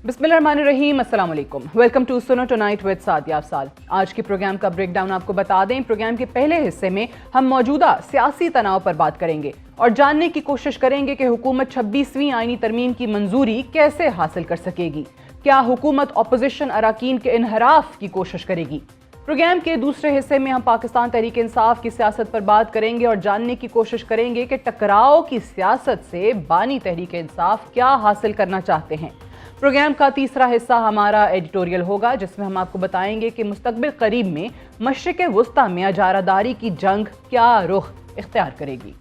बिस्मिल्लाहिर्रहमानिर्रहीम, अस्सलाम वालेकुम। वेलकम टू सुनो टुनाइट विद सादिया अफसाल। आज के प्रोग्राम का ब्रेकडाउन आपको बता दें। प्रोग्राम के पहले हिस्से में हम मौजूदा सियासी तनाव पर बात करेंगे और जानने की कोशिश करेंगे कि हुकूमत 26वीं आईनी तरमीम की मंजूरी कैसे हासिल कर सकेगी। क्या हुकूमत अपोजिशन अराकीन के इनहराफ की कोशिश करेगी। प्रोग्राम के दूसरे हिस्से में हम पाकिस्तान तहरीक इंसाफ की सियासत पर बात करेंगे और जानने की कोशिश करेंगे कि टकराव की सियासत से बानी तहरीक इंसाफ क्या हासिल करना चाहते हैं। प्रोग्राम का तीसरा हिस्सा हमारा एडिटोरियल होगा, जिसमें हम आपको बताएंगे कि मुस्तकबिल करीब में मशरिक़ वुस्ता में अजारादारी की जंग क्या रुख इख्तियार करेगी।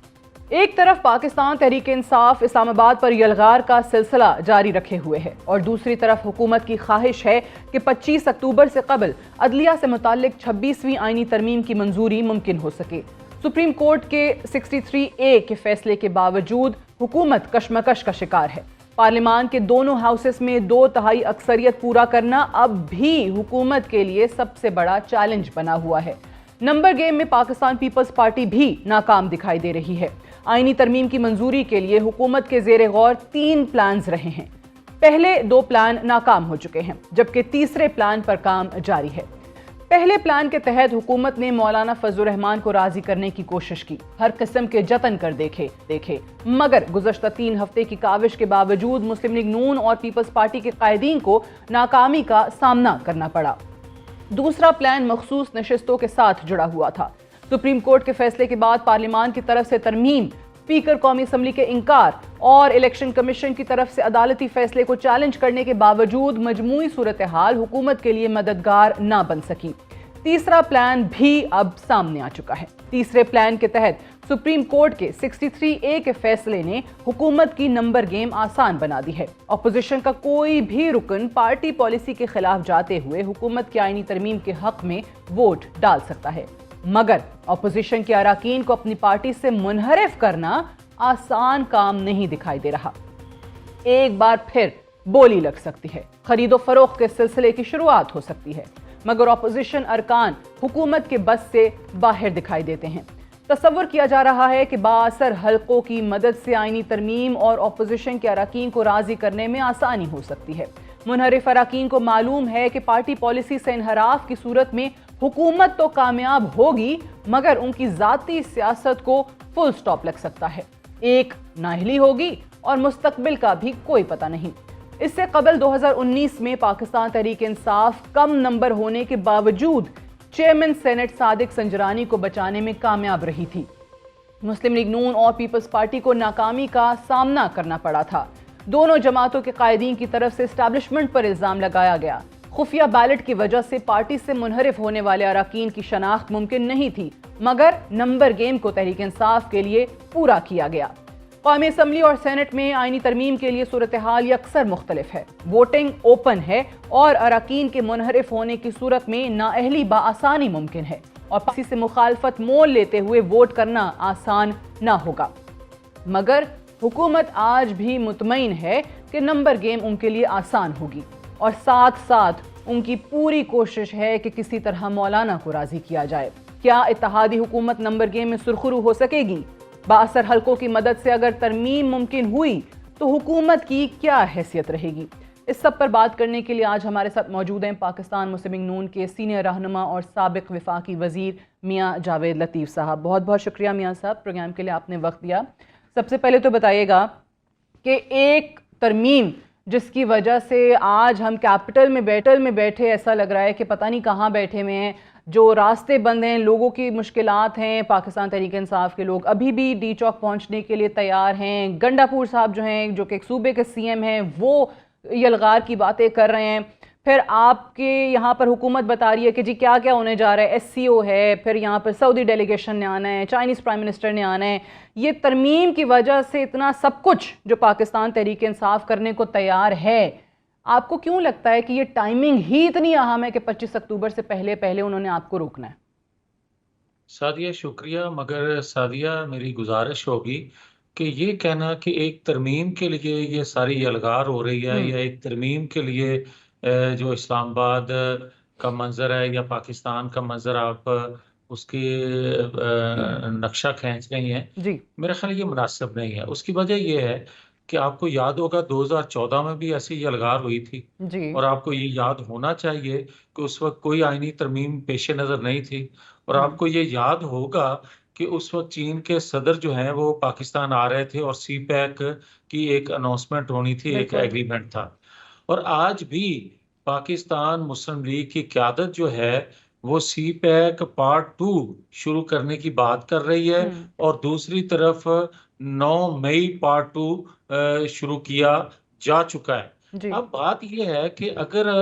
एक तरफ पाकिस्तान तहरीक इंसाफ इस्लामाबाद पर यलगार का सिलसिला जारी रखे हुए है और दूसरी तरफ हुकूमत की ख्वाहिश है कि 25 अक्टूबर से कबल अदलिया से मुताल्लिक 26वीं आईनी तरमीम की मंजूरी मुमकिन हो सके। सुप्रीम कोर्ट के 63A के फैसले के बावजूद हुकूमत कशमकश का शिकार है। पार्लियामान के दोनों हाउसेस में 2/3 अक्सरियत पूरा करना अब भी हुकूमत के लिए सबसे बड़ा चैलेंज बना हुआ है। नंबर गेम में पाकिस्तान पीपल्स पार्टी भी नाकाम दिखाई दे रही है। आईनी तरमीम की मंजूरी के लिए हुकूमत के जेर गौर 3 प्लान्स रहे हैं। पहले 2 प्लान नाकाम हो चुके हैं, जबकि तीसरे प्लान पर काम जारी है। पहले प्लान के तहत हुकूमत ने मौलाना फजलुर रहमान को राजी करने की कोशिश की, हर किस्म के जतन कर देखे मगर गुज़श्ता 3 हफ्ते की काविश के बावजूद मुस्लिम लीग नून और पीपल्स पार्टी के कायदीन को नाकामी का सामना करना पड़ा। दूसरा प्लान मखसूस नशिस्तों के साथ जुड़ा हुआ था। सुप्रीम कोर्ट के फैसले के बाद पार्लियामान की तरफ से तरमीम, स्पीकर कौमी असम्बली के इनकार और इलेक्शन कमीशन की तरफ से अदालती फैसले को चैलेंज करने के बावजूद मजमूई सूरत हाल हुकूमत के लिए मददगार ना बन सकी। तीसरा प्लान भी अब सामने आ चुका है। तीसरे प्लान के तहत सुप्रीम कोर्ट के 63A के फैसले ने हुकूमत की नंबर गेम आसान बना दी है। अपोजिशन का कोई भी रुकन पार्टी पॉलिसी के खिलाफ जाते हुए हुकूमत की आईनी तरमीम के हक में वोट डाल सकता है, मगर अपोजिशन के अराकीन को अपनी पार्टी से मुनहरिफ करना आसान काम नहीं दिखाई दे रहा। एक बार फिर बोली लग सकती है, खरीदो फरोख्त के सिलसिले की शुरुआत हो सकती है, मगर अपोजिशन अरकान हुकूमत के बस से बाहर दिखाई देते हैं। तसव्वुर किया जा रहा है कि बाअसर हल्कों की मदद से आईनी तरमीम और अपोजिशन के अराकीन को राजी करने में आसानी हो सकती है। मुनहरिफ अराकीन को मालूम है कि पार्टी पॉलिसी से इनहराफ की सूरत में हुकूमत तो कामयाब होगी, मगर उनकी जाती सियासत को फुल स्टॉप लग सकता है। एक नाअहली होगी और मुस्तकबिल का भी कोई पता नहीं। इससे कबल 2019 में पाकिस्तान तहरीक इंसाफ कम नंबर होने के बावजूद चेयरमैन सेनेट सादिक संजरानी को बचाने में कामयाब रही थी। मुस्लिम लीग नून और पीपल्स पार्टी को नाकामी का सामना करना पड़ा था। दोनों जमातों के कायदीन की तरफ से एस्टैब्लिशमेंट पर इल्जाम लगाया गया। खुफिया बैलेट की वजह से पार्टी से मुनहरिफ होने वाले अराकीन की शनाख्त मुमकिन नहीं थी, मगर नंबर गेम को तहरीक इंसाफ के लिए पूरा किया गया। कौमी असम्बली और सेनेट में आईनी तरमीम के लिए सूरत हाल अक्सर मुख्तलिफ है। वोटिंग ओपन है और अराकीन के मुनहरिफ होने की सूरत में नाअहली बाआसानी मुमकिन है और किसी से मुखालफत मोल लेते हुए वोट करना आसान ना होगा। मगर हुकूमत आज भी मुतमईन है कि नंबर गेम उनके लिए आसान होगी और साथ साथ उनकी पूरी कोशिश है कि किसी तरह मौलाना को राजी किया जाए। क्या इत्तेहादी हुकूमत नंबर गेम में सुरखरू हो सकेगी? बाअसर हल्कों की मदद से अगर तरमीम मुमकिन हुई तो हुकूमत की क्या हैसियत रहेगी? इस सब पर बात करने के लिए आज हमारे साथ मौजूद हैं पाकिस्तान मुस्लिम लीग नून के सीनियर रहनुमा और साबिक वफाकी वजीर मियाँ जावेद लतीफ़ साहब। बहुत बहुत शुक्रिया मियाँ साहब, प्रोग्राम के लिए आपने वक्त दिया। सबसे पहले तो बताइएगा कि एक तरमीम जिसकी वजह से आज हम कैपिटल में बैठे ऐसा लग रहा है कि पता नहीं कहाँ बैठे हुए हैं, जो रास्ते बंद हैं, लोगों की मुश्किलात हैं। पाकिस्तान तहरीक इंसाफ के लोग अभी भी डी चौक पहुंचने के लिए तैयार हैं। गंडापुर साहब जो हैं, जो कि एक सूबे के CM हैं, वो यलगार की बातें कर रहे हैं। फिर आपके यहाँ पर हुकूमत बता रही है कि जी क्या क्या होने जा रहा है, SCO है, फिर यहाँ पर सऊदी डेलीगेशन ने आना है, चाइनीज़ प्राइम मिनिस्टर ने आना है। ये तरमीम की वजह से इतना सब कुछ जो पाकिस्तान तहरीक इंसाफ करने को तैयार है, आपको क्यों लगता है कि ये टाइमिंग ही इतनी अहम है कि 25 अक्टूबर से पहले पहले उन्होंने आपको रोकना है? सादिया शुक्रिया, मगर सादिया मेरी गुजारिश होगी कि ये कहना कि एक तरमीम के लिए ये सारी यलगार हो रही है या एक तरमीम के लिए जो इस्लामाबाद का मंजर है या पाकिस्तान का मंजर आप उसके नक्शा खींच रही हैं, जी। मेरा ख्याल ये मुनासिब नहीं है। उसकी वजह ये है कि आपको याद होगा 2014 में भी ऐसी यलगार हुई थी, जी। और आपको ये याद होना चाहिए कि उस वक्त कोई आईनी तरमीम पेश नज़र नहीं थी। और हम्म। आपको ये याद होगा कि उस वक्त चीन के सदर जो हैं वो पाकिस्तान आ रहे थे, और सी पैक की एक अनाउंसमेंट होनी थी, एक बिल्कुल। एग्रीमेंट था। और आज भी पाकिस्तान मुस्लिम लीग की क़यादत जो है वो सी पैक पार्ट 2 शुरू करने की बात कर रही है, हम्म। और दूसरी तरफ 9 मई पार्ट 2 शुरू किया जा चुका है। जी। अब बात यह है कि अगर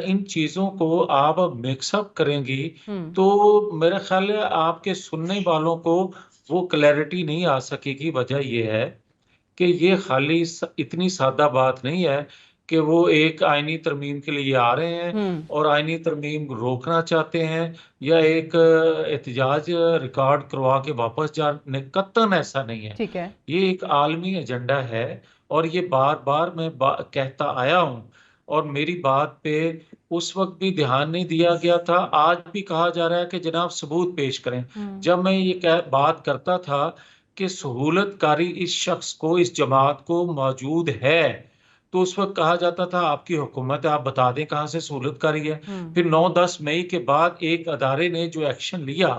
इन चीज़ों को आप मिक्सअप करेंगी हम्म। तो मेरा ख्याल है आपके सुनने वालों को वो क्लैरिटी नहीं आ सकेगी। वजह यह है कि ये खाली इतनी सादा बात नहीं है कि वो एक आईनी तरमीम के लिए आ रहे हैं हम्म। और आईनी तरमीम रोकना चाहते हैं, या एक एहतजाज रिकॉर्ड करवा के वापस जाने। कतन ऐसा नहीं है। ठीक है। ये एक आलमी एजेंडा है, और ये बार बार मैं कहता आया हूँ, और मेरी बात पे उस वक्त भी ध्यान नहीं दिया गया था। आज भी कहा जा रहा है कि जनाब सबूत पेश करें। हम्म। जब मैं ये बात करता था कि सहूलतकारी इस शख्स को, इस जमात को मौजूद है, तो उस वक्त कहा जाता था आपकी हुकूमत है, आप बता दें कहाँ से सहूलतकारी है। हम्म। फिर 9-10 मई के बाद एक अदारे ने जो एक्शन लिया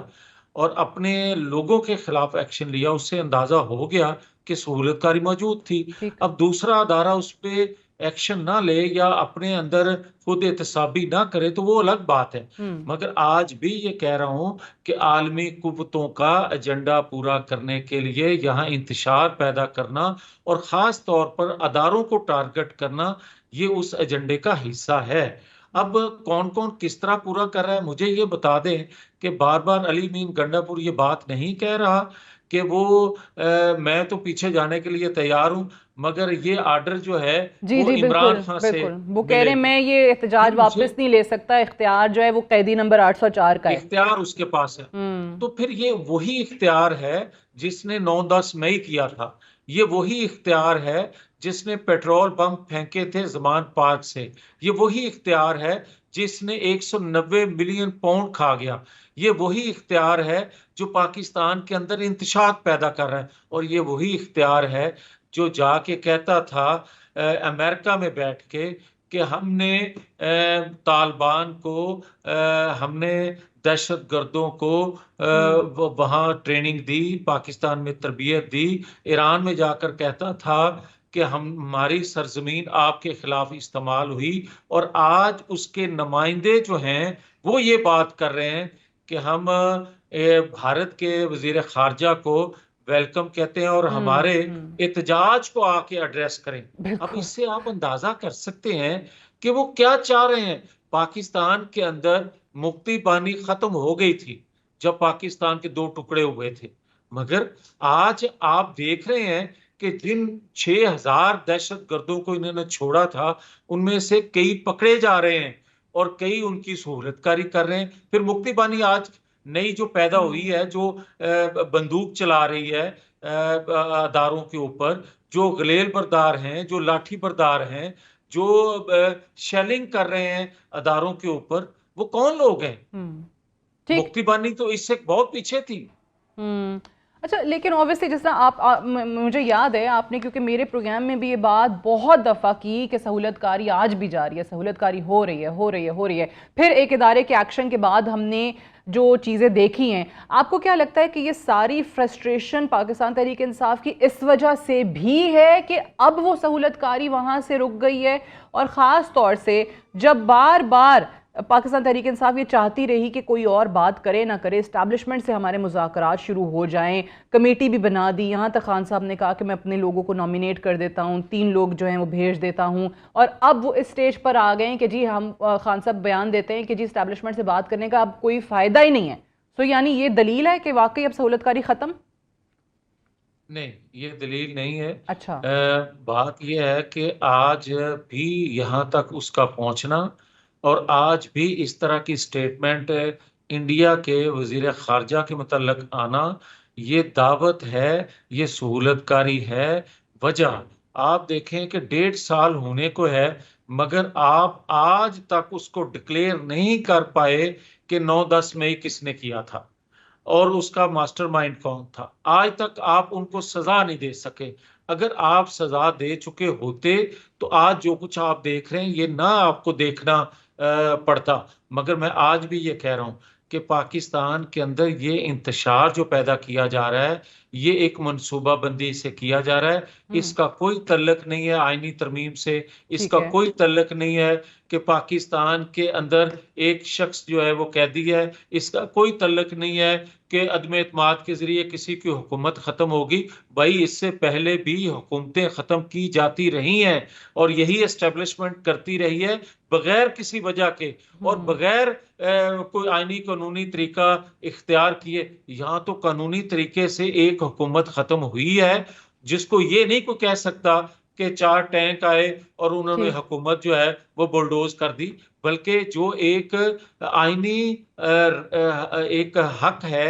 और अपने लोगों के खिलाफ एक्शन लिया, उससे अंदाजा हो गया कि सहूलतकारी मौजूद थी। ठीक। अब दूसरा अदारा उस पर एक्शन ना ले या अपने अंदर खुद एहतसाबी ना करे तो वो अलग बात है। हम्म। मगर आज भी ये कह रहा हूं कि आलमी कुव्वतों का एजेंडा पूरा करने के लिए यहाँ इंतशार पैदा करना और ख़ास तौर पर अदारों को टारगेट करना, ये उस एजेंडे का हिस्सा है। अब हम्म। कौन कौन किस तरह पूरा कर रहा है मुझे ये बता दें कि बार बार अली मीन गंडापुर ये बात नहीं कह रहा कि वो मैं तो पीछे जाने के लिए तैयार हूं, मगर ये आर्डर जो है जी वो जी, इमरान बिल्कुल खान से बिल्कुल। वो कह रहे हैं मिलेगा। मैं ये ये एहतजाज मुझे वापस नहीं ले सकता, इख्तियार जो है वो कैदी नंबर 804 का है। इख्तियार उसके पास है। हम्म। तो फिर ये वही इख्तियार है जिसने 9-10 मई किया था। ये वही इख्तियार है जिसने पेट्रोल बम फेंके थे जमान पार्क से। ये वही इख्तियार है जिसने 190 मिलियन पाउंड खा गया। ये वही इख्तियार है जो पाकिस्तान के अंदर इंतशार पैदा कर रहा है। और ये वही इख्तियार है जो जाके कहता था अमेरिका में बैठ के कि हमने तालिबान को, हमने दहशत गर्दों को हम्म। वहाँ ट्रेनिंग दी, पाकिस्तान में तरबियत दी। ईरान में जाकर कहता था कि हमारी सरजमीन आपके खिलाफ इस्तेमाल हुई। और आज उसके नुमाइंदे जो हैं वो ये बात कर रहे हैं कि हम भारत के वजीर खारजा को वेलकम कहते हैं और हमारे हम्म। एहतजाज को आके एड्रेस करें। अब बिल्कुल। इससे आप अंदाजा कर सकते हैं कि वो क्या चाह रहे हैं। पाकिस्तान के अंदर मुक्ति बानी खत्म हो गई थी जब पाकिस्तान के दो टुकड़े हुए थे, मगर आज आप देख रहे हैं कि जिन 6,000 दहशत गर्दों को इन्होंने छोड़ा था उनमें से कई पकड़े जा रहे हैं और कई उनकी सहूलतकारी कर रहे हैं। फिर मुक्ति बानी आज नई जो पैदा हुई हम्म। है, जो बंदूक चला रही है अदारों के ऊपर, जो गलेल बरदार हैं, जो लाठी बरदार हैं, जो शेलिंग कर रहे हैं अदारों के ऊपर, वो कौन लोग हैं? हम्म। ठीक। मुक्ति बानी तो इससे बहुत पीछे थी। हम्म। अच्छा, लेकिन ऑब्वियसली जिस तरह मुझे याद है आपने, क्योंकि मेरे प्रोग्राम में भी ये बात बहुत दफ़ा की कि सहूलतकारी आज भी जा रही है, सहूलतकारी हो रही है, हो रही है, हो रही है। फिर एक इदारे के एक्शन के बाद हमने जो चीज़ें देखी हैं, आपको क्या लगता है कि ये सारी फ्रस्ट्रेशन पाकिस्तान तहरीक इंसाफ की इस वजह से भी है कि अब वो सहूलतकारी वहाँ से रुक गई है? और ख़ास तौर से जब बार बार पाकिस्तान तहरीक इंसाफ ये चाहती रही कि कोई और बात करे ना करे, इस्टेब्लिशमेंट से हमारे मुज़ाकरात शुरू हो जाएं, कमेटी भी बना दी, यहाँ तक खान साहब ने कहा कि मैं अपने लोगों को नॉमिनेट कर देता हूँ, 3 लोग जो हैं वो भेज देता हूँ, और अब वो इस स्टेज पर आ गए हैं कि जी हम खान साहब बयान देते हैं कि जी इस्टेब्लिशमेंट से बात करने का अब कोई फ़ायदा ही नहीं है। तो यानी ये दलील है कि वाकई अब सहूलतकारी ख़त्म? नहीं, ये दलील नहीं है। अच्छा। बात यह है कि आज भी यहाँ तक उसका पहुँचना और आज भी इस तरह की स्टेटमेंट इंडिया के वजीर खारजा के मुतल्लक आना, ये दावत है, ये सहूलतकारी है। वजह आप देखें कि 1.5 साल होने को है, मगर आप आज तक उसको डिक्लेयर नहीं कर पाए कि 9-10 मई किसने किया था और उसका मास्टरमाइंड कौन था। आज तक आप उनको सजा नहीं दे सके। अगर आप सजा दे चुके होते तो आज जो कुछ आप देख रहे हैं ये ना आपको देखना पड़ता। मगर मैं आज भी ये कह रहा हूं कि पाकिस्तान के अंदर ये इंतशार जो पैदा किया जा रहा है, ये एक मंसूबाबंदी से किया जा रहा है। हम्म। इसका कोई तल्लक नहीं है आईनी तरमीम से। ठीक इसका है। कोई तल्लक नहीं है कि पाकिस्तान के अंदर एक शख्स जो है वो कैदी है। इसका कोई तल्लक नहीं है कि अदम एतमाद के जरिए किसी की हुकूमत खत्म होगी। भाई इससे पहले भी हुकूमतें खत्म की जाती रही हैं और यही एस्टेब्लिशमेंट करती रही है बगैर किसी वजह के और हम्म। बगैर कोई आईनी कानूनी तरीका इख्तियार किए। यहाँ तो कानूनी तरीके से एक हुकूमत खत्म हुई है जिसको ये नहीं कोई कह सकता कि 4 टैंक आए और उन्होंने ठीक। हुकूमत जो है वो बुलडोज कर दी। बल्कि जो एक आईनी एक हक है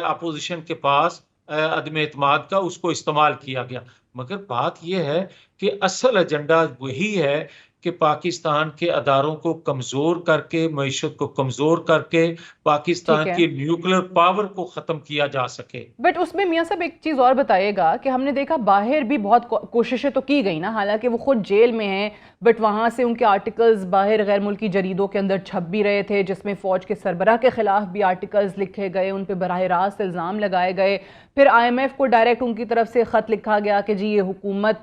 अपोजिशन के पास अदम एतमाद का, उसको इस्तेमाल किया गया। मगर बात यह है कि असल एजेंडा वही है कि पाकिस्तान के अदारों को कमजोर करके, मईशत को कमजोर करके ठीक पाकिस्तान है। की न्यूक्लियर पावर को खत्म किया जा सके। बट उसमें मियाँ साहब एक चीज़ और बताइएगा कि हमने देखा बाहर भी बहुत कोशिशें तो की गई ना, हालांकि वो खुद जेल में हैं, बट वहाँ से उनके आर्टिकल्स बाहर गैर मुल्की जरीदों के अंदर छप भी रहे थे, जिसमें फ़ौज के सरबराह के ख़िलाफ़ भी आर्टिकल्स लिखे गए, उन पर बराह रास्त इल्ज़ाम लगाए गए। फिर IMF को डायरेक्ट उनकी तरफ से ख़त लिखा गया कि जी ये हुकूमत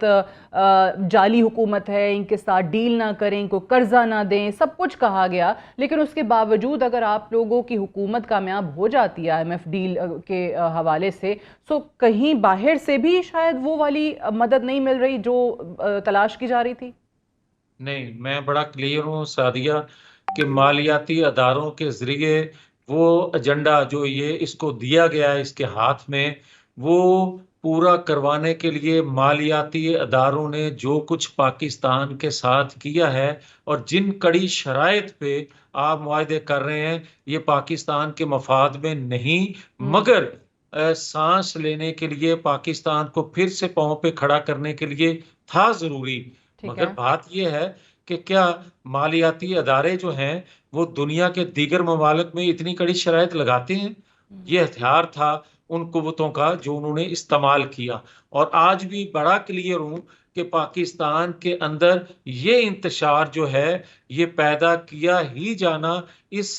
जाली हुकूमत है, इनके साथ डील ना करें, इनको कर्जा ना दें, सब कुछ कहा गया। लेकिन उसके बावजूद अगर आप लोगों की हुकूमत कामयाब हो जाती है IMF डील के हवाले से, तो कहीं बाहर से भी शायद वो वाली मदद नहीं मिल रही जो तलाश की जा रही थी। नहीं, मैं बड़ा क्लियर हूँ सादिया कि मालियाती अदारों के जरिए वो एजेंडा जो ये इसको दिया गया है इसके हाथ में, वो पूरा करवाने के लिए मालियाती अदारों ने जो कुछ पाकिस्तान के साथ किया है और जिन कड़ी शराइत पे आप मुआहदे कर रहे हैं, ये पाकिस्तान के मफाद में नहीं, हम्म। मगर सांस लेने के लिए, पाकिस्तान को फिर से पांव पे खड़ा करने के लिए था जरूरी। ठीक मगर है। बात यह है कि क्या मालियाती अदारे जो हैं वो दुनिया के दीगर ममालिक में इतनी कड़ी शराइत लगाते हैं? हम्म। ये हथियार था उन कुव्वतों का जो उन्होंने इस्तेमाल किया। और आज भी बड़ा क्लियर हूं कि पाकिस्तान के अंदर ये इंतशार जो है ये पैदा किया ही जाना इस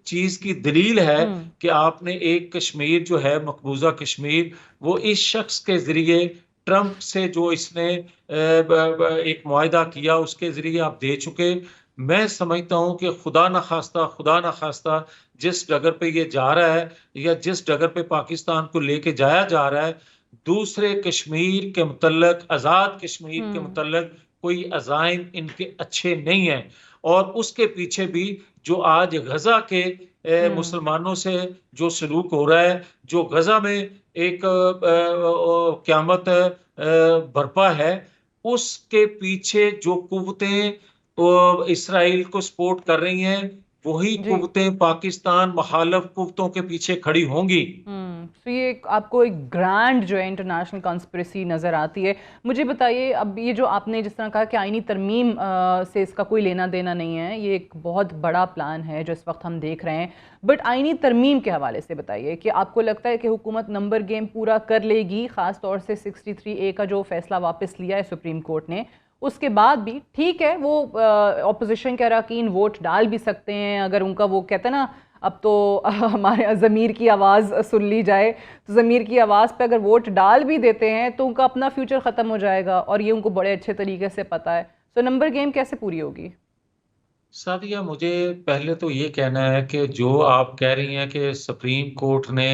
चीज की दलील है हम्म। कि आपने एक कश्मीर जो है मकबूजा कश्मीर, वो इस शख्स के जरिए, ट्रंप से जो इसने एक मुआहदा किया उसके जरिए आप दे चुके। मैं समझता हूं कि खुदा ना खास्ता जिस डगर पे ये जा रहा है या जिस डगर पे पाकिस्तान को लेके जाया जा रहा है, दूसरे कश्मीर के मुतल्लक, आजाद कश्मीर के हम्म। मुतल्लक कोई अजाइम इनके अच्छे नहीं है। और उसके पीछे भी जो आज गजा के हम्म। मुसलमानों से जो सलूक हो रहा है, जो गजा में एक क्यामत बर्पा है, उसके पीछे जो कुव्वतें इसराइल को सपोर्ट कर रही हैं, वही जी। कुव्वतें पाकिस्तान मुखालफ कुव्वतों के पीछे खड़ी होंगी। तो ये आपको एक ग्रैंड जो है इंटरनेशनल कॉन्स्पिरेसी नज़र आती है। मुझे बताइए, अब ये जो आपने जिस तरह कहा कि आईनी तरमीम से इसका कोई लेना देना नहीं है, ये एक बहुत बड़ा प्लान है जो इस वक्त हम देख रहे हैं, बट आईनी तरमीम के हवाले से बताइए कि आपको लगता है कि हुकूमत नंबर गेम पूरा कर लेगी, ख़ास तौर से 63A का जो फैसला वापस लिया है सुप्रीम कोर्ट ने, उसके बाद भी ठीक है वो अपोजिशन के अरकान वोट डाल भी सकते हैं, अगर उनका वो कहते हैं ना, अब तो हमारे ज़मीर की आवाज़ सुन ली जाए, तो ज़मीर की आवाज़ पे अगर वोट डाल भी देते हैं तो उनका अपना फ्यूचर ख़त्म हो जाएगा और ये उनको बड़े अच्छे तरीके से पता है। तो नंबर गेम कैसे पूरी होगी? सादिया, मुझे पहले तो ये कहना है कि जो आप कह रही हैं कि सुप्रीम कोर्ट ने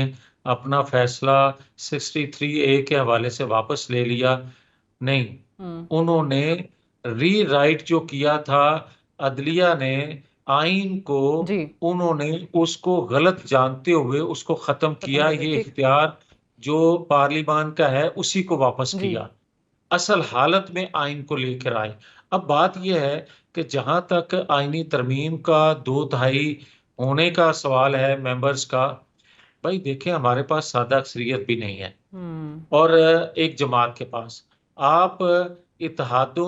अपना फैसला 63A के हवाले से वापस ले लिया, नहीं, हम्म। उन्होंने रीराइट जो किया था, अदलिया ने आइन को, जी। उन्होंने उसको गलत जानते हुए उसको खत्म खत्म किया। कर दे, ये ठीक। इख्तियार जो पार्लिमान का है उसी को वापस जी। किया, असल हालत में आइन को लेकर आए। अब बात यह है कि जहां तक आईनी तरमीम का 2/3 होने का सवाल है मेंबर्स का, भाई देखें, हमारे पास सादा अक्सरियत भी नहीं है हम्म। और एक जमात के पास आप इत्तेहादों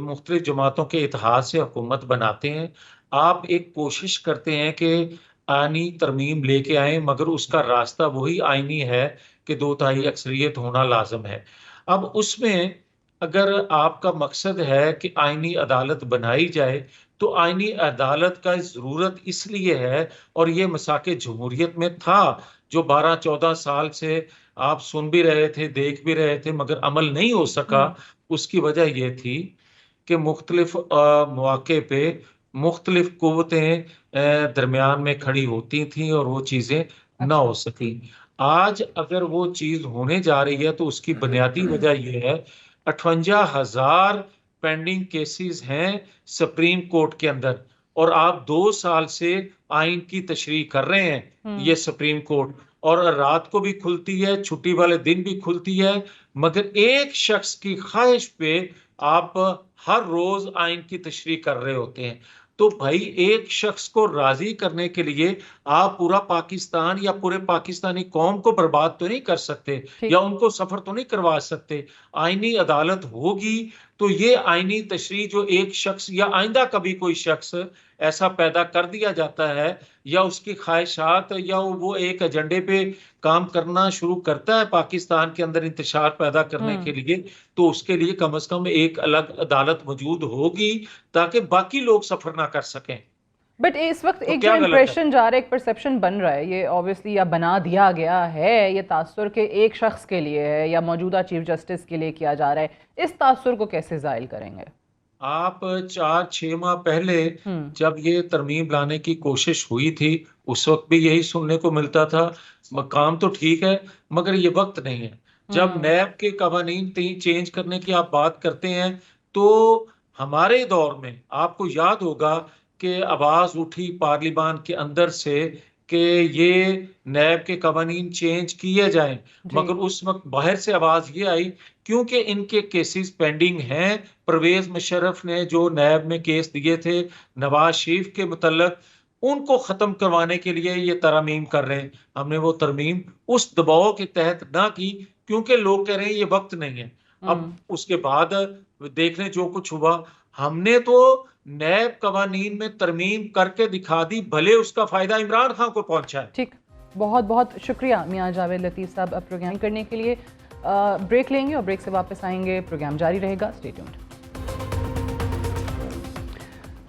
मुख्तलिफ जमातों के इत्तेहाद से हुकूमत बनाते हैं। आप एक कोशिश करते हैं कि आईनी तरमीम लेके आए, मगर उसका रास्ता वही आईनी है कि 2/3 अक्सरियत होना लाजम है। अब उसमें अगर आपका मकसद है कि आईनी अदालत बनाई जाए, तो आईनी अदालत का ज़रूरत इसलिए है, और ये मसाके जमहूरियत में था जो 12-14 साल से आप सुन भी रहे थे, देख भी रहे थे, मगर अमल नहीं हो सका। उसकी वजह यह थी कि मुख्तलिफ मौके पे मुख्तलिफ कुव्वतें दरमियान में खड़ी होती थी और वो चीज़ें ना हो सकी। आज अगर वो चीज़ होने जा रही है तो उसकी बुनियादी वजह यह है, 58,000 पेंडिंग केसेस हैं सुप्रीम कोर्ट के अंदर, और आप 2 साल से आइन की तशरीह कर रहे हैं ये सुप्रीम कोर्ट, और रात को भी खुलती है, छुट्टी वाले दिन भी खुलती है, मगर एक शख्स की ख्वाहिश पे आप हर रोज आइन की तशरीह कर रहे होते हैं। तो भाई एक शख्स को राजी करने के लिए आप पूरा पाकिस्तान या पूरे पाकिस्तानी कौम को बर्बाद तो नहीं कर सकते, या उनको सफर तो नहीं करवा सकते। आईनी अदालत होगी तो ये आईनी तशरीह जो एक शख्स या आइंदा कभी कोई शख्स ऐसा पैदा कर दिया जाता है, या उसकी ख्वाहिशात, या वो एक एजेंडे पे काम करना शुरू करता है पाकिस्तान के अंदर इंतशार पैदा करने के लिए, तो उसके लिए कम से कम एक अलग अदालत मौजूद होगी ताकि बाकी लोग सफर ना कर सकें। बट इस वक्त तो एक जो इम्प्रेशन जा रहा है, एक परसेप्शन बन रहा है, ये ऑब्वियसली या बना दिया गया है, ये तासुर के एक शख्स के लिए है या मौजूदा चीफ जस्टिस के लिए किया जा रहा है, इस तासुर को कैसे जाहिल करेंगे? आप 4-6 माह पहले जब ये तरमीम लाने की कोशिश हुई थी, उस वक्त भी यही सुनने को मिलता था, काम तो ठीक है मगर ये वक्त नहीं है। जब नैब के कवानीन चेंज करने की आप बात करते हैं, तो हमारे दौर में आपको याद होगा कि आवाज उठी पार्लियामान के अंदर से कि ये नैब के कवानीन चेंज किए जाएं, मगर उस वक्त बाहर से आवाज ये आई क्योंकि इनके केसेस पेंडिंग हैं। परवेज मुशर्रफ ने जो नैब में केस दिए थे नवाज शरीफ के मुतल्लक, उनको खत्म करवाने के लिए ये तरमीम कर रहे हैं। हमने वो तरमीम उस दबाव के तहत ना की क्योंकि लोग कह रहे हैं ये वक्त नहीं है। अब उसके बाद देख लें जो कुछ हुआ, हमने तो नैब कवानीन में तरमीम करके दिखा दी, भले उसका फायदा इमरान खान को पहुंचा है। ठीक, बहुत बहुत शुक्रिया मियां जावेद लतीफ़ साहब अब प्रोग्राम करने के लिए। ब्रेक लेंगे और ब्रेक से वापस आएंगे, प्रोग्राम जारी रहेगा, stay tuned.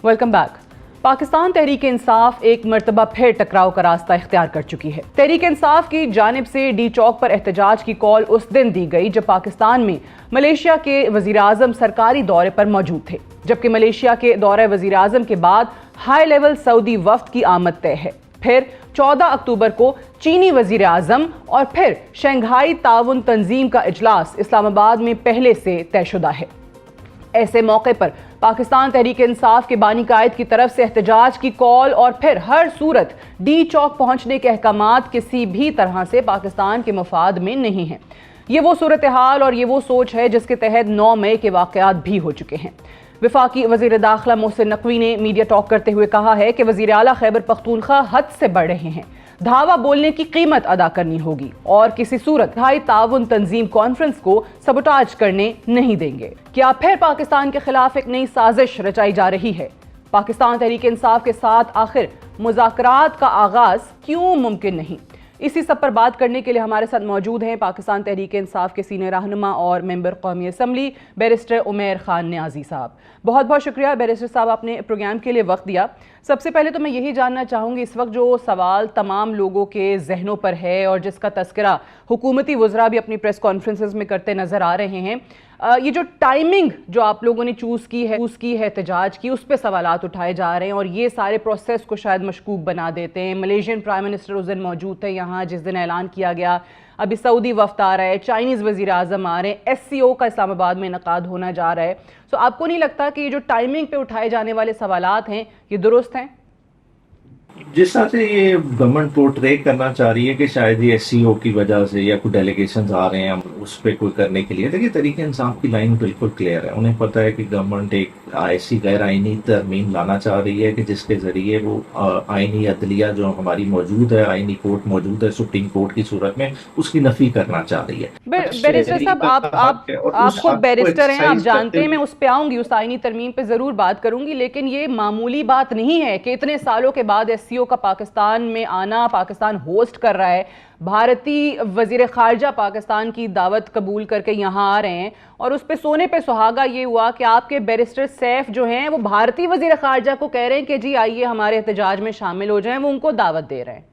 Welcome back. Pakistan Tehreek Insaf एक मरतबा फिर टकराव का रास्ता इख्तियार कर चुकी है। तहरीक इंसाफ की जानिब से डी चौक पर एहतजाज की कॉल उस दिन दी गई जब पाकिस्तान में मलेशिया के वजीर आजम सरकारी दौरे पर मौजूद थे, जबकि मलेशिया के दौरे वजीर आजम के बाद हाई लेवल सऊदी वफ्द की आमद तय है। फिर 14 अक्टूबर को चीनी वजीर आजम और फिर शंघाई ताउन तंजीम का इजलास इस्लामाबाद में पहले से तयशुदा है। ऐसे मौके पर पाकिस्तान तहरीक इंसाफ के बानी कायद की तरफ से एहतजाज की कॉल और फिर हर सूरत डी चौक पहुंचने के अहकामात किसी भी तरह से पाकिस्तान के मफाद में नहीं है। ये वो सूरत हाल और ये वो सोच है जिसके तहत 9 मई के वाक़यात भी हो चुके हैं। वफाकी वज़ीर दाखिला मोहसिन नकवी ने मीडिया टॉक करते हुए कहा है कि वज़ीर आला खैबर पख्तूनख्वा हद से बढ़ रहे हैं, धावा बोलने की कीमत अदा करनी होगी और किसी सूरत हाई ताउन तंजीम कॉन्फ्रेंस को सबोटाज करने नहीं देंगे। क्या फिर पाकिस्तान के खिलाफ एक नई साजिश रचाई जा रही है? पाकिस्तान तहरीक इंसाफ के साथ आखिर मुज़ाकरात का आगाज क्यों मुमकिन नहीं? इसी सब पर बात करने के लिए हमारे साथ मौजूद हैं पाकिस्तान तहरीक इंसाफ के सीनियर रहनुमा और मेंबर कौमी असम्बली बैरिस्टर उमैर खान न्याजी साहब। बहुत बहुत शुक्रिया बैरिस्टर साहब, आपने प्रोग्राम के लिए वक्त दिया। सबसे पहले तो मैं यही जानना चाहूँगी, इस वक्त जो सवाल तमाम लोगों के जहनों पर है और जिसका तस्करा हुकूमती वज़रा भी अपनी प्रेस कॉन्फ्रेंसेस में करते नज़र आ रहे हैं, ये जो टाइमिंग जो आप लोगों ने चूज़ की है एहतजाज की, उस पर सवालात उठाए जा रहे हैं और ये सारे प्रोसेस को शायद मशकूक बना देते हैं। मलेशियन प्राइम मिनिस्टर उस दिन मौजूद थे यहाँ जिस दिन ऐलान किया गया, अभी सऊदी वफ्द आ रहा है, चाइनीज़ वज़ीर आज़म आ रहे हैं, SCO का इस्लामाबाद में इनकाद होना जा रहा है। तो आपको नहीं लगता कि ये जो टाइमिंग पे उठाए जाने वाले सवालात हैं ये दुरुस्त हैं? जिस तरह से ये गवर्नमेंट पोर्ट्रे करना चाह रही है कि शायद ये SCO की वजह से या कुछ डेलीगेशन आ रहे हैं उस पर कोई करने के लिए, देखिए तहरीक इंसाफ की लाइन बिल्कुल क्लियर है। उन्हें पता है कि गवर्नमेंट एक ऐसी गैर आइनी तरमीम लाना चाह रही है कि जिसके जरिए वो आइनी अदलिया जो हमारी मौजूद है, आइनी कोर्ट मौजूद है सुप्रीम कोर्ट की सूरत में, उसकी नफी करना चाह रही है। बैरिस्टर साहब, आप खुद बैरिस्टर हैं, आप जानते हैं, मैं उस पर आऊंगी, उस आइनी तरमीम पे जरूर बात करूंगी, लेकिन ये मामूली बात नहीं है कि इतने सालों के बाद SCO का पाकिस्तान में आना, पाकिस्तान होस्ट कर रहा है, भारतीय वजीर खारजा पाकिस्तान की दावत कबूल करके यहाँ आ रहे हैं और उस पे सोने पे सुहागा ये हुआ कि आपके बैरिस्टर सैफ जो हैं वो भारतीय वजीर खारजा को कह रहे हैं कि जी आइए हमारे एहतजाज में शामिल हो जाएं, वो उनको दावत दे रहे हैं।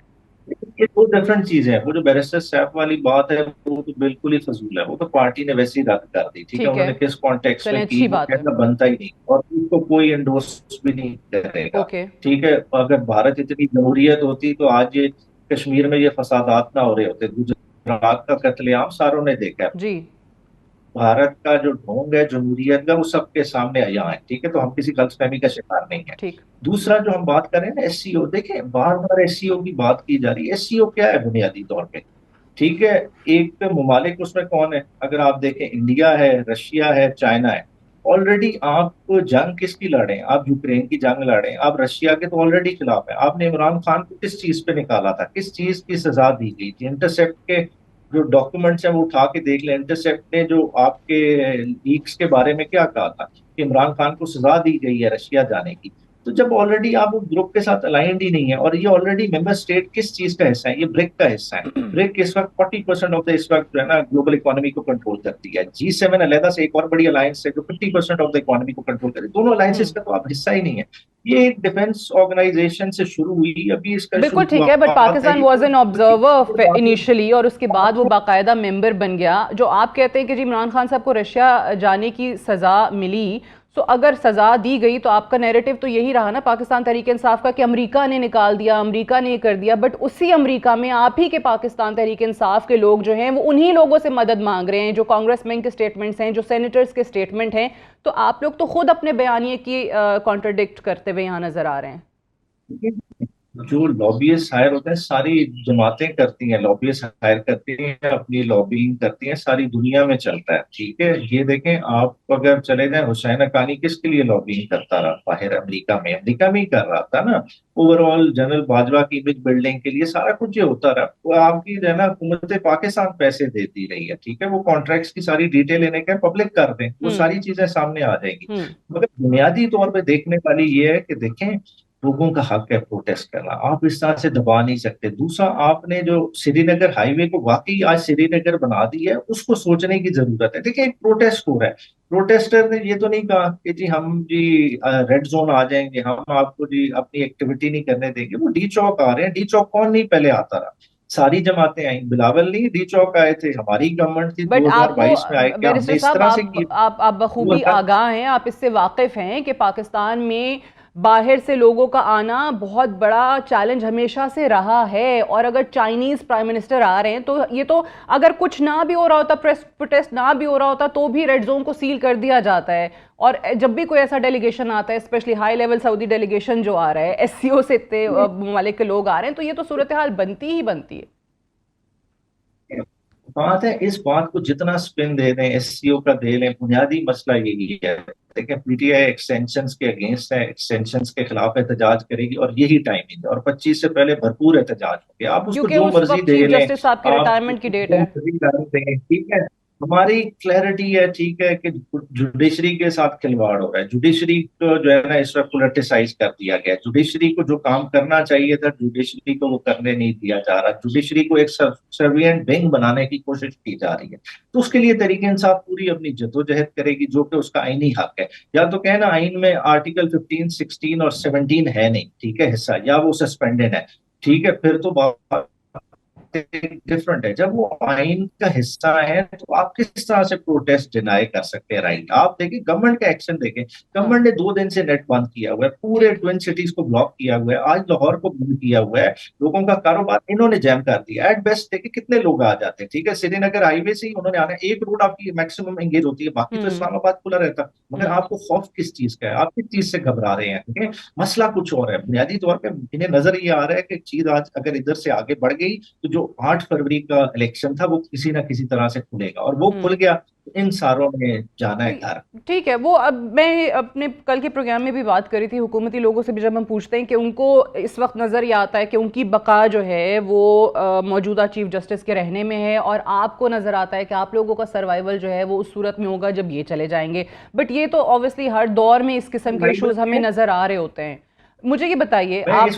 ये दो डिफरेंट चीजें हैं। वो जो बैरिस्टर सैफ वाली बात है वो तो बिल्कुल ही फजूल है, वो तो पार्टी ने वैसे ही रद्द कर दी। ठीक है, ठीक है, उन्होंने किस कॉन्टेक्स्ट चलें में की अच्छी वो बात है। कहना बनता ही नहीं, और उसको कोई एंडोर्स भी नहीं करेगा। ओके। ठीक है, अगर भारत इतनी जमहूरियत होती तो आज ये कश्मीर में ये फसादात ना हो रहे होते। गुजरात का कत्लेआम सारों ने देखा है। जी। भारत का जो ढोंग है जमहूरियत का वो सबके सामने आया है। ठीक है, तो हम किसी गलतफहमी का शिकार नहीं है। ठीक। दूसरा जो हम बात करें ना एससीओ, देखें बार बार एससीओ की बात की जा रही है। एससीओ क्या है बुनियादी तौर पे? ठीक है, एक ममालिक उसमें कौन है? अगर आप देखें इंडिया है, रशिया है, चाइना है। ऑलरेडी आप जंग किसकी लड़े हैं? आप यूक्रेन की जंग लड़े हैं, आप रशिया के तो ऑलरेडी खिलाफ है। आपने इमरान खान को किस चीज पे निकाला था? किस चीज की सजा दी गई थी? इंटरसेप्ट के जो डॉक्यूमेंट्स हैं वो उठा के देख लें। इंटरसेप्ट ने जो आपके लीक्स के बारे में क्या कहा था कि इमरान खान को सजा दी गई है रशिया जाने की। तो जब ऑलरेडी आप उस ग्रुप के साथ अलाइंड ही नहीं है, और ये ऑलरेडी मेंबर स्टेट किस चीज का हिस्सा है? ये ब्रिक का हिस्सा है। ब्रिक इस वक्त 40% ऑफ द इस वक्त जो है ना ग्लोबल इकोनॉमी को कंट्रोल करती है। G7 अलहदा से एक और बड़ी अलायंस है जो 50% ऑफ द इकोनॉमी को कंट्रोल करे। दोनों अलायंसेस का तो आप हिस्सा ही नहीं है। ये एक डिफेंस ऑर्गेनाइजेशन से शुरू हुई, अभी इसका बिल्कुल ठीक है, बट शुरुआत है Pakistan was an observer initially और उसके बाद वो बाकायदा मेंबर बन गया। जो आप कहते हैं कि जी इमरान खान साहब को रशिया जाने की सजा मिली, तो अगर सजा दी गई तो आपका नैरेटिव तो यही रहा ना पाकिस्तान तहरीक इंसाफ का कि अमेरिका ने निकाल दिया, अमेरिका ने कर दिया। बट उसी अमेरिका में आप ही के पाकिस्तान तहरीक इंसाफ के लोग जो हैं वो उन्हीं लोगों से मदद मांग रहे हैं, जो कांग्रेसमैन के स्टेटमेंट्स हैं, जो सेनेटर्स के स्टेटमेंट हैं। तो आप लोग तो खुद अपने बयानिए की कॉन्ट्रडिक्ट करते हुए यहाँ नजर आ रहे हैं। जो लॉबीइस्ट हायर होते हैं सारी जमातें करती हैं, लॉबीइस्ट हायर करती हैं, अपनी लॉबिंग करती हैं, सारी दुनिया में चलता है। ठीक है, ये देखें आप अगर चले जाएं, हुसैन हक्कानी किसके लिए लॉबिंग करता रहा बाहर? अमेरिका में ही कर रहा था ना। ओवरऑल जनरल बाजवा की इमेज बिल्डिंग के लिए सारा कुछ ये होता रहा। वो आपकी जो है ना हुकूमत पाकिस्तान पैसे देती रही है। ठीक है, वो कॉन्ट्रैक्ट्स की सारी डिटेल इन्हें क्या पब्लिक कर दें, वो सारी चीजें सामने आ जाएगी। मगर बुनियादी तौर पे देखने वाली ये है कि देखें लोगों का हक है प्रोटेस्ट करना, आप इस तरह से दबा नहीं सकते। दूसरा, आपने जो श्रीनगर हाईवे को वाकई आज श्रीनगर बना दी है, उसको सोचने की जरूरत है। देखिए एक प्रोटेस्ट हो रहा है, प्रोटेस्टर ने ये तो नहीं कहा कि जी हम जी रेड जोन आ जाएंगे, हम आपको जी अपनी एक्टिविटी नहीं करने देंगे। वो डी चौक आ रहे हैं। डी चौक कौन नहीं पहले आता रहा? सारी जमातें आई, बिलावल नहीं डी चौक आए थे, हमारी गवर्नमेंट थी बट आपको 2022 में आए। क्या हमने बैरिस्टर इस साहब तरह से की? आप बखूबी आगाह हैं, आप इससे वाकिफ हैं कि पाकिस्तान में बाहर से लोगों का आना बहुत बड़ा चैलेंज हमेशा से रहा है। और अगर चाइनीज प्राइम मिनिस्टर आ रहे हैं तो ये तो अगर कुछ ना भी हो रहा होता, प्रोटेस्ट ना भी हो रहा होता, तो भी रेड जोन को सील कर दिया जाता है। और जब भी कोई ऐसा डेलीगेशन आता है, specially high level Saudi delegation जो आ रहा है, एससीओ से इतने ममालिक के लोग आ रहे हैं, तो ये तो सूरत हाल बनती ही बनती है। बात है इस बात को जितना स्पिन दे दें, एससीओ का दे लें, बुनियादी मसला यही है। देखिए पीटीआई एक्सटेंशंस के अगेंस्ट है, एक्सटेंशंस के खिलाफ एहतजाज करेगी और यही टाइमिंग है। और 25 से पहले भरपूर एहतजाज हो गया। आप उसको क्योंकि जो उस मर्जी वक्त दे चीफ लें, जस्टिस साहब की आप रिटायरमेंट की डेट जो है। मर्जी कर दें। ठीक है, हमारी क्लैरिटी है। ठीक है कि जुडिशरी के साथ खिलवाड़ हो रहा है। जुडिशरी को जो है ना इस वक्त पोलिटिसाइज कर दिया गया। जुडिशरी को जो काम करना चाहिए था जुडिशरी को वो करने नहीं दिया जा रहा। जुडिशरी को एक सर्वियंट विंग बनाने की कोशिश की जा रही है। तो उसके लिए तरीके इंसाफ पूरी अपनी जद्दोजहद करेगी, जो कि उसका आईनी हक है। या तो कहना आइन में आर्टिकल 15, 16 और 17 है नहीं, ठीक है हिस्सा, या वो सस्पेंडेड है। ठीक है, फिर तो बात डिफरेंट है। जब वो आइन का हिस्सा है तो आप किस तरह से प्रोटेस्ट डिनाई कर सकते हैं? राइट, आप देखिए गवर्नमेंट का एक्शन देखें। गवर्नमेंट ने 2 दिन से नेट बंद किया हुआ है, पूरे ट्विन सिटीज को ब्लॉक किया हुआ है, आज लाहौर को बंद किया हुआ है। लोगों का कारोबार इन्होंने जैम कर दिया। एट बेस्ट देखिए कितने लोग आ जाते हैं। ठीक है, श्रीनगर हाईवे से ही उन्होंने आना, एक रोड आपकी मैक्सिमम एंगेज होती है, बाकी तो इस्लामाबाद खुला रहता है। मगर आपको खौफ किस चीज का है? आप किस चीज से घबरा रहे हैं? ठीक है, मसला कुछ और है। बुनियादी तौर पर इन्हें नजर ये आ रहा है कि चीज आज अगर इधर से आगे बढ़ गई तो जो 8 फरवरी का इलेक्शन था वो किसी ना किसी तरह से खुलेगा, और वो खुल गया तो इन सारों ने जाना है घर। ठीक है, वो अब मैं अपने कल के प्रोग्राम में भी बात करी थी, हुकूमती लोगों से भी जब हम पूछते हैं कि उनको इस वक्त नज़र ये आता है कि उनकी बका जो है वो मौजूदा चीफ जस्टिस के रहने में है, और आपको नज़र आता है कि आप लोगों का सर्वाइवल जो है वो उस सूरत में होगा जब ये चले जाएंगे। बट ये तो ऑब्वियसली हर दौर में इस किस्म के इशूज़ हमें नज़र आ रहे होते हैं। मुझे ये बताइए, आप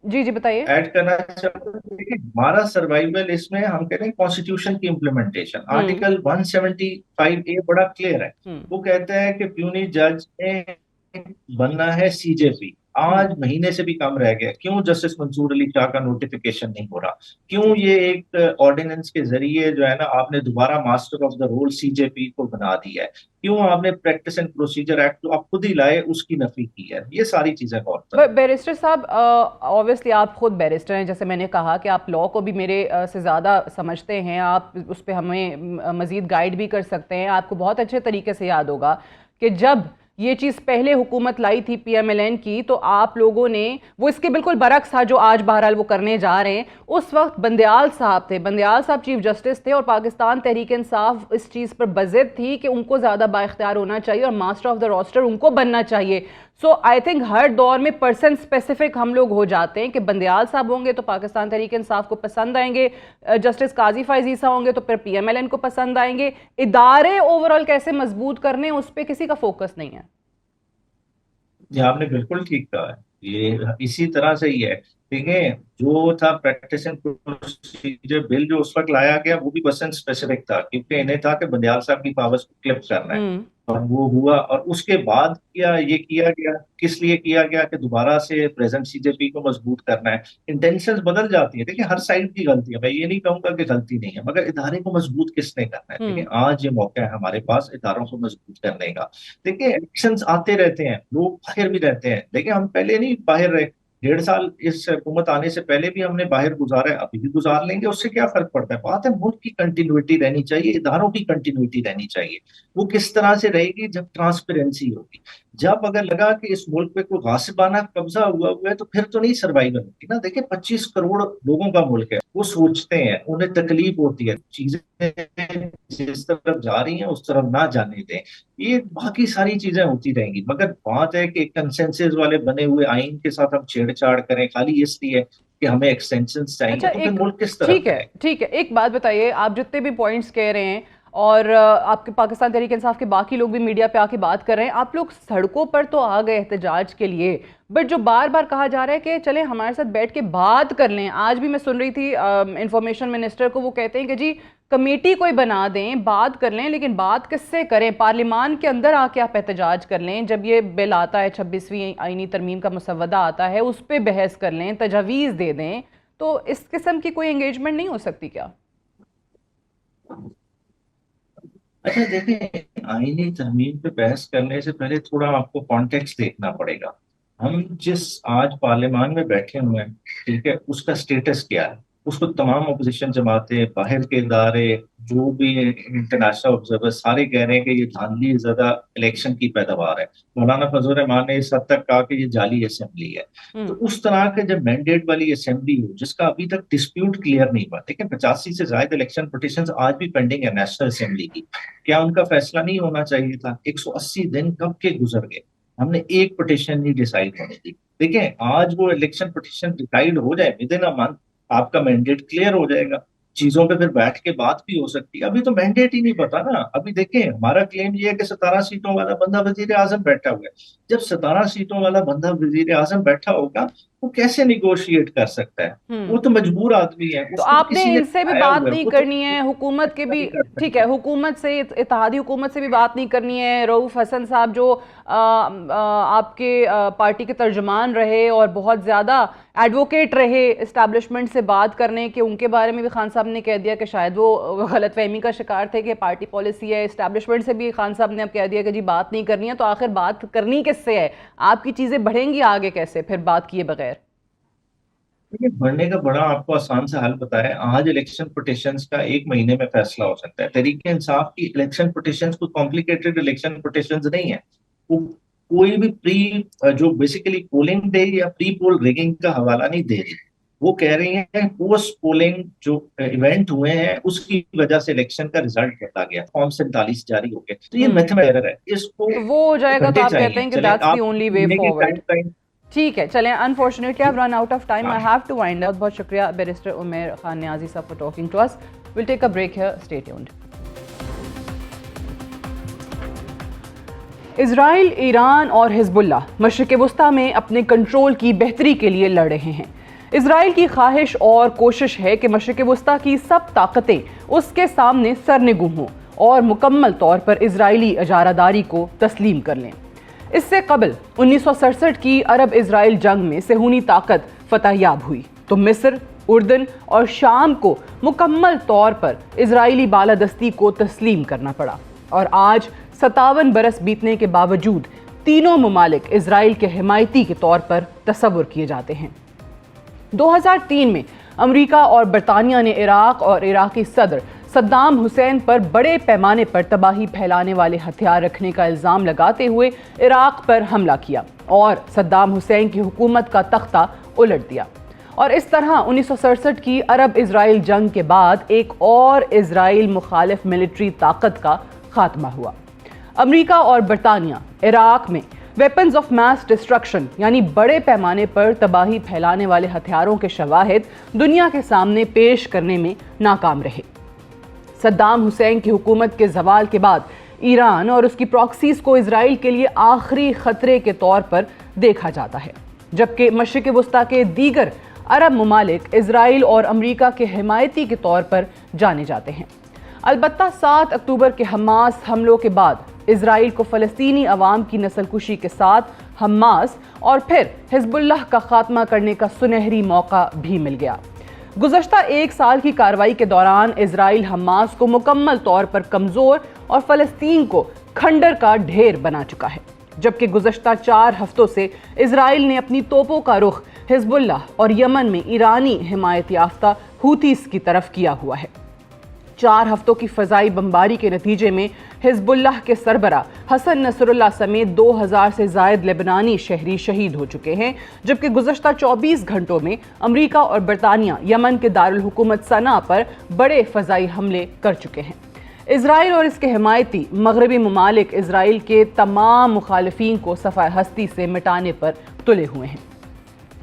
जी जी बताइए। ऐड करना चाहता हूँ। देखिए, हमारा सर्वाइवल इसमें हम कह रहे हैं कॉन्स्टिट्यूशन की इम्प्लीमेंटेशन। हम्म आर्टिकल 175A बड़ा क्लियर है। हम्म वो कहता है कि प्यूनी जज ने बनना है सीजेपी। हम्म आज महीने से भी कम रह गया, क्यों जस्टिस मंसूर अली शाह का नोटिफिकेशन नहीं हो रहा? क्यों ये एक ऑर्डिनेंस के जरिए जो है ना, आपने दोबारा master of the role CJP को बना दिया है? क्यों आपने प्रैक्टिस एंड प्रोसीजर एक्ट जो आप खुद ही लाए उसकी नफी की है? ये सारी चीजें गौर तलब है। बैरिस्टर साहब, ऑब्वियसली आप खुद बैरिस्टर हैं, जैसे मैंने कहा कि आप लॉ को भी मेरे से ज़्यादा समझते हैं, आप उस पर हमें मज़ीद गाइड भी कर सकते हैं। आपको बहुत अच्छे तरीके से याद होगा कि जब ये चीज़ पहले हुकूमत लाई थी पीएमएलएन की, तो आप लोगों ने वो इसके बिल्कुल बरक्स था जो आज बहरहाल वो करने जा रहे हैं। उस वक्त बंदयाल साहब थे, बंदयाल साहब चीफ जस्टिस थे, और पाकिस्तान तहरीक इंसाफ इस चीज़ पर बज़िद थी कि उनको ज़्यादा बाइख्तियार होना चाहिए और मास्टर ऑफ द रोस्टर उनको बनना चाहिए। सो आई थिंक हर दौर में पर्सन स्पेसिफिक हम लोग हो जाते हैं कि बंदयाल साहब होंगे तो पाकिस्तान तहरीक इंसाफ को पसंद आएंगे, जस्टिस काजी फायज ईसा होंगे तो फिर पीएमएलएन को पसंद आएंगे। इदारे ओवरऑल कैसे मजबूत करने उस पर किसी का फोकस नहीं है। ये आपने बिल्कुल ठीक कहा है, ये इसी तरह से ही है। देखिए, जो था प्रैक्टिस एंड प्रोसीजर बिल जो उस वक्त लाया गया, वो भी पर्सन स्पेसिफिक था, क्योंकि इन्हें था कि बंदयाल साहब की पावर्स को क्लिप करना है। हम्म और वो हुआ, और उसके बाद ये किया गया, किस लिए किया गया? कि दोबारा से प्रेजेंट सीजेपी को मजबूत करना है। इंटेंशंस बदल जाती है। देखिए, हर साइड की गलती है, मैं ये नहीं कहूंगा कि गलती नहीं है, मगर इदारे को मजबूत किसने करना है? देखिए, हम्म आज ये मौका है हमारे पास इदारों को मजबूत करने का। देखिए, इलेक्शंस आते रहते हैं, लोग बाहर भी रहते हैं। देखिए, हम पहले नहीं बाहर रहे, 1.5 साल इस हुकूमत आने से पहले भी हमने बाहर गुजारा है, अभी भी गुजार लेंगे, उससे क्या फर्क पड़ता है? बात है मुल्क की कंटिन्यूटी रहनी चाहिए, इदारों की कंटिन्यूटी रहनी चाहिए। वो किस तरह से रहेगी? जब ट्रांसपेरेंसी होगी, जब अगर लगा कि इस मुल्क पे कोई गासिबाना कब्जा हुआ है, तो फिर तो नहीं सर्वाइवल होगी ना। देखिए, 25 करोड़ लोगों का मुल्क है, वो सोचते हैं, उन्हें तकलीफ होती है, चीजें जिस तरफ जा रही हैं उस तरफ ना जाने दें। ये बाकी सारी चीजें होती रहेंगी, मगर बात है कि कंसेंसस वाले बने हुए आइन के साथ हम छेड़छाड़ करें खाली इसलिए कि हमें एक्सटेंशन चाहिए, अच्छा, तो फिर एक मुल्क किस तरफ ठीक है जाएगा? ठीक है, एक बात बताइए, आप जितने भी पॉइंट्स कह रहे हैं और आपके पाकिस्तान तहरीक इंसाफ के बाकी लोग भी मीडिया पे आके बात कर रहे हैं, आप लोग सड़कों पर तो आ गए एहतजाज के लिए, बट जो बार बार कहा जा रहा है कि चले हमारे साथ बैठ के बात कर लें। आज भी मैं सुन रही थी इंफॉर्मेशन मिनिस्टर को, वो कहते हैं कि जी कमेटी कोई बना दें, बात कर लें, लेकिन बात किससे करें? पार्लियामान के अंदर आके आप एहतजाज कर लें, जब ये बिल आता है 26वीं आईनी तरमीम का मसवदा आता है, उस पर बहस कर लें, तजावीज़ दे दें। तो इस किस्म की कोई एंगेजमेंट नहीं हो सकती क्या? अच्छा, देखिए, आईनी तरमीम पे बहस करने से पहले थोड़ा आपको कॉन्टेक्स्ट देखना पड़ेगा। हम जिस आज पार्लियामान में बैठे हुए हैं, ठीक है, उसका स्टेटस क्या है? उसको तमाम अपोजिशन जमातें, बाहर के इदारे, जो भी इंटरनेशनल ऑब्जर्वर, सारे कह रहे हैं कि ये धांधली ज़्यादा इलेक्शन की पैदावार है। मौलाना फजल रहमान ने इस हद तक कहा कि ये जाली असेंबली है। तो उस तरह के जब मैंडेट वाली असेंबली हो, जिसका अभी तक डिस्प्यूट क्लियर नहीं हुआ, लेकिन 85 से ज्यादा इलेक्शन पिटीशंस आज भी पेंडिंग है नेशनल असेंबली की, क्या उनका फैसला नहीं होना चाहिए था? 180 दिन कब के गुजर गए, हमने एक पिटीशन नहीं डिसाइड होने दी। देखिए, आज वो इलेक्शन पिटीशन डिसाइड हो जाए विद इन अ मंथ, आपका मैंडेट क्लियर हो जाएगा, चीजों पे फिर बैठ के बात भी हो सकती है। अभी तो मैंडेट ही नहीं पता ना। अभी देखें, हमारा क्लेम ये है कि 17 सीटों वाला बंदा वजीर आजम बैठा हुआ है। जब 17 सीटों वाला बंदा वजीर आजम बैठा होगा, वो कैसे निगोशिएट कर सकता है? वो तो मजबूर आदमी है, तो उसको तो आपने किसी ने इनसे भी आया बात हुआ है, नहीं वो तो करनी है, हुकूमत के भी, नहीं कर ठीक है, सकता। हुकूमत से, इत्तेहादी हुकूमत से भी बात नहीं करनी है। रऊफ हसन साहब जो आपके पार्टी के तर्जुमान रहे और बहुत ज़्यादा एडवोकेट रहे इस्टेब्लिशमेंट से बात करने के, उनके बारे में भी खान साहब ने कह दिया कि शायद वो गलतफहमी का शिकार थे कि पार्टी पॉलिसी है। इस्टेब्लिशमेंट से भी खान साहब ने अब कह दिया कि जी बात नहीं करनी है। तो आखिर बात करनी किससे है? आपकी चीज़ें बढ़ेंगी आगे कैसे फिर बात किए बगैर? देखिए, बढ़ने का बड़ा आपको आसान सा हल पता है। आज इलेक्शन पिटीशंस का 1 महीने में फैसला हो सकता है। तहरीक इंसाफ की इलेक्शन पिटीशंस कोई कॉम्प्लिकेटेड इलेक्शन पिटीशंस नहीं है। वो कोई भी जो बेसिकली पोलिंग डे या प्री पोल रिगिंग का हवाला नहीं दे रही। वो कह रही है पोस्ट पोलिंग जो इवेंट हुए हैं उसकी वजह से इलेक्शन का रिजल्ट बदला गया, फॉर्म 47 जारी हो गए। तो ये मैथमेटिकल एरर है, इसको तो वो हो जाएगा तो घंटे आप कहते चाहिए। हैं कि चले दैट्स द आप ओनली वे महीने की फॉरवर्ड। टाइम। ठीक है, चलें, unfortunately I have run out of time, I हाँ, हैव टू वाइंड। बहुत बहुत शुक्रिया बैरिस्टर उमेर खान नियाजी साहब for talking to us. Will take a break here, stay tuned. Israel, Iran और हिजबुल्लाह मशरिक़ वस्ता में अपने कंट्रोल की बेहतरी के लिए लड़ रहे हैं। इसराइल की ख्वाहिश और कोशिश है कि मशरिक़ वस्ता की सब ताकतें उसके सामने सरनिगू हों और मुकम्मल तौर पर इजरायली इजारादारी को तस्लीम कर लें। इससे कबल 1967 की अरब इसराइल जंग में सेहूनी ताकत फतहयाब हुई तो मिस्र, उर्दन और शाम को मुकम्मल तौर पर इजरायली बालादस्ती को तस्लीम करना पड़ा और आज 57 बरस बीतने के बावजूद तीनों ममालिक इजराइल के हिमायती के तौर पर तस्वुर किए जाते हैं। 2003 में अमेरिका और बरतानिया ने इराक और इराकी सदर सद्दाम हुसैन पर बड़े पैमाने पर तबाही फैलाने वाले हथियार रखने का इल्ज़ाम लगाते हुए इराक पर हमला किया और सद्दाम हुसैन की हुकूमत का तख्ता उलट दिया। और इस तरह 1967 की अरब इसराइल जंग के बाद एक और इसराइल मुखालिफ मिलिट्री ताकत का खात्मा हुआ। अमेरिका और बरतानिया इराक में वेपन्स ऑफ मास डिस्ट्रक्शन यानी बड़े पैमाने पर तबाही फैलाने वाले हथियारों के शवाहिद दुनिया के सामने पेश करने में नाकाम रहे। सद्दाम हुसैन की हुकूमत के ज़वाल के बाद ईरान और उसकी प्रॉक्सीज को इजराइल के लिए आखिरी खतरे के तौर पर देखा जाता है, जबकि मशरिक़ वस्ता के दीगर अरब ममालिक इजराइल और अमेरिका के हिमायती के तौर पर जाने जाते हैं। अलबत्ता 7 अक्टूबर के हमास हमलों के बाद इजराइल को फ़लस्तीनी अवाम की नस्लकुशी के साथ हमास और फिर हिज़्बुल्लाह का खात्मा करने का सुनहरी मौका भी मिल गया। गुज़श्ता 1 साल की कार्रवाई के दौरान इजराइल हमास को मुकम्मल तौर पर कमज़ोर और फ़लस्तीन को खंडर का ढेर बना चुका है, जबकि गुज़श्ता 4 हफ्तों से इजराइल ने अपनी तोपों का रुख हिज़्बुल्लाह और यमन में ईरानी हिमायत याफ्ता हूतीस की तरफ किया हुआ है। 4 हफ्तों की फ़ज़ाई बमबारी के नतीजे में हिज़्बुल्लाह के सरबरा हसन नसरुल्लाह समेत 2000 से ज़ायद लेबनानी शहरी शहीद हो चुके हैं, जबकि गुज़श्ता 24 घंटों में अमेरिका और बरतानिया यमन के दारुल हुकूमत सना पर बड़े फ़ज़ाई हमले कर चुके हैं। इजराइल और इसके हिमायती मगरबी ममालिक इजराइल के तमाम मुखालिफिन को सफ़ाए हस्ती से मिटाने पर तुले हुए हैं।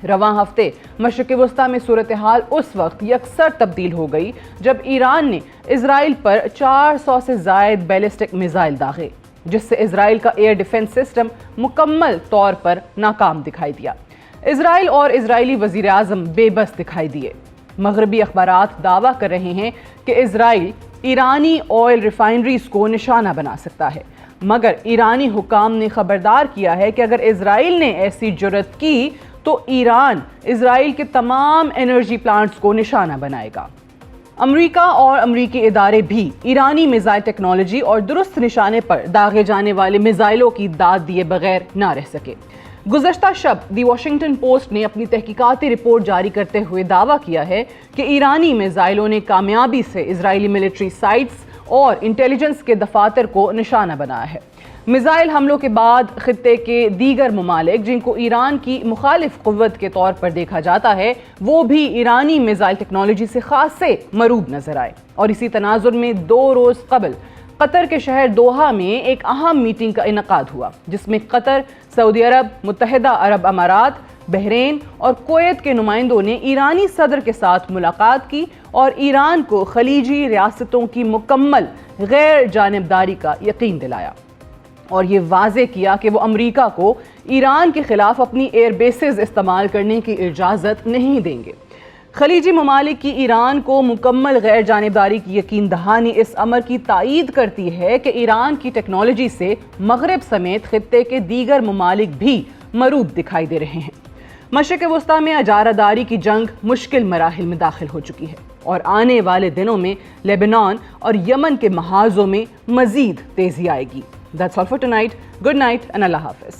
रवां हफ्ते मशरिक़ वस्ता में सूरत हाल उस वक्त यकसर तब्दील हो गई जब ईरान ने इजराइल पर 400 से ज़ायद बैलिस्टिक मिसाइल दागे, जिससे इजराइल का एयर डिफेंस सिस्टम मुकम्मल तौर पर नाकाम दिखाई दिया। इजराइल और इजरायली वज़ीर आज़म बेबस दिखाई दिए। मगरबी अखबारात दावा कर रहे हैं कि इजराइल ईरानी ऑयल रिफाइनरीज को निशाना बना सकता है, मगर ईरानी हुकाम ने खबरदार किया है कि अगर इजराइल ने ऐसी जुर्रत की तो ईरान इजराइल के तमाम एनर्जी प्लांट्स को निशाना बनाएगा। अमेरिका और अमेरिकी इदारे भी ईरानी मिसाइल टेक्नोलॉजी और दुरुस्त निशाने पर दागे जाने वाले मिसाइलों की दाद दिए बगैर ना रह सके। गुज़श्ता शब दी वॉशिंगटन पोस्ट ने अपनी तहकीकाती रिपोर्ट जारी करते हुए दावा किया है कि ईरानी मिसाइलों ने कामयाबी से इजरायली मिलिट्री साइट्स और इंटेलिजेंस के दफातर को निशाना बनाया है। मिसाइल हमलों के बाद खित्ते के दीगर ममालिक जिनको ईरान की मुखालिफ क़ुव्वत के तौर पर देखा जाता है, वो भी ईरानी मिसाइल टेक्नोलॉजी से खासे मरूब नजर आए। और इसी तनाजुर में 2 रोज़ कबल कतर के शहर दोहा में एक अहम मीटिंग का इनकाद हुआ, जिसमें कतर, सऊदी अरब, मुत्तहिदा अरब अमारात, बहरीन और कुवैत के नुमाइंदों ने ईरानी सदर के साथ मुलाकात की और ईरान को खलीजी रियासतों की मुकम्मल गैर जानिबदारी का यकीन दिलाया और ये वाज़े किया कि वो अमेरिका को ईरान के खिलाफ अपनी एयर बेसेस इस्तेमाल करने की इजाज़त नहीं देंगे। खलीजी ममालिक की ईरान को मुकम्मल गैर जानिबदारी की यकीन दहानी इस अमर की तायीद करती है कि ईरान की टेक्नोलॉजी से मगरब समेत खित्ते के दीगर ममालिक भी मरूब दिखाई दे रहे हैं। मशरिक़ वस्ता में अजारादारी की जंग मुश्किल मराहिल में दाखिल हो चुकी है और आने वाले दिनों में लेबनान और यमन के महाजों में मज़ीद तेज़ी आएगी। That's all for tonight. Good night and Allah Hafiz.